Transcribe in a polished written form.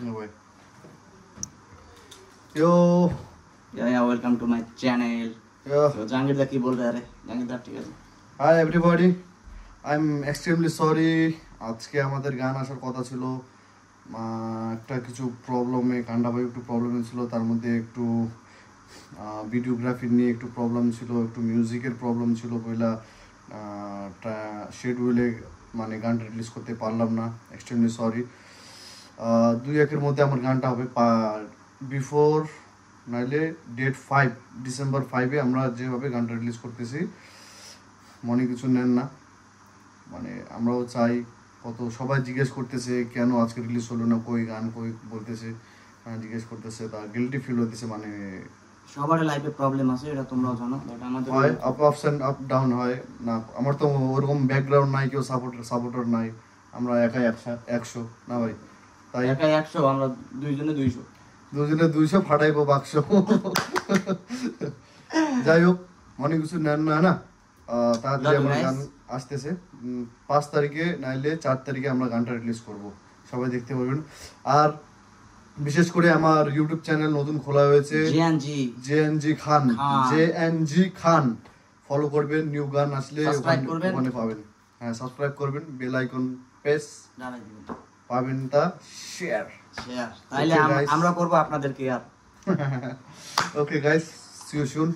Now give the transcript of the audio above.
No way. Yo. Yeah, welcome to my channel. Yeah. So Jangir da ki bol raha hai? Jangir da ঠিক আছে। Hi everybody. I'm extremely sorry. আজকে আমাদের গান আসার কথা ছিল, একটা কিছু প্রবলেমে কান্ডাভাই একটু প্রবলেম ছিল, তার মধ্যে একটু ভিডিওগ্রাফি নিয়ে একটু প্রবলেম ছিল, একটু মিউজিকের প্রবলেম ছিল, পয়লা শিডিউলে মানে গানটা রিলিজ করতে পারলাম না। Extremely sorry. 2-1 মধ্যে আমার গানটা হবে বিফোর, নাইলে ডেট 5 ডিসেম্বর 5-এ আমরা যেভাবে গানটা রিলিজ করতেছি, মনে কিছু নেন না। মানে আমরাও চাই, কত সবাই জিজ্ঞেস করতেছে কেন আজকে রিলিজ হলো না, কই গান কই বলতেছে, জিজ্ঞেস করতেছে, তা গিল্টি ফিল হতেছে। মানে সবার লাইফে প্রবলেম আছে, এটা তোমরাও জানো, বাট আমাদের হয় আপস এন্ড আপ ডাউন হয় না। আমার তো ওরকম ব্যাকগ্রাউন্ড নাই, কেউ সাপোর্টার নাই, আমরা একাই 100 না ভাই। তাই একাই 100, আমরা দুইজনে 200 ফাটাইবো বাক্স। যাই হোক, মনে কিছু নেন না না। তাড়াতাড়ি আমার গান আসতেছে 5 তারিখে, নাইলে 4 তারিখে আমরা গানটা রিলিজ করব, সবাই দেখতে পারবেন। আর বিশেষ করে আমার ইউটিউব চ্যানেল নতুন খোলা হয়েছে, জেএনজি খান, ফলো করবেন। নিউ গান আসলে ওখানে পাবেন। হ্যাঁ, সাবস্ক্রাইব করবেন, বেল আইকন প্রেস পাবেন, তা শেয়ার তাইলে আমরা করব আপনাদেরকে আর। Okay guys, see you soon.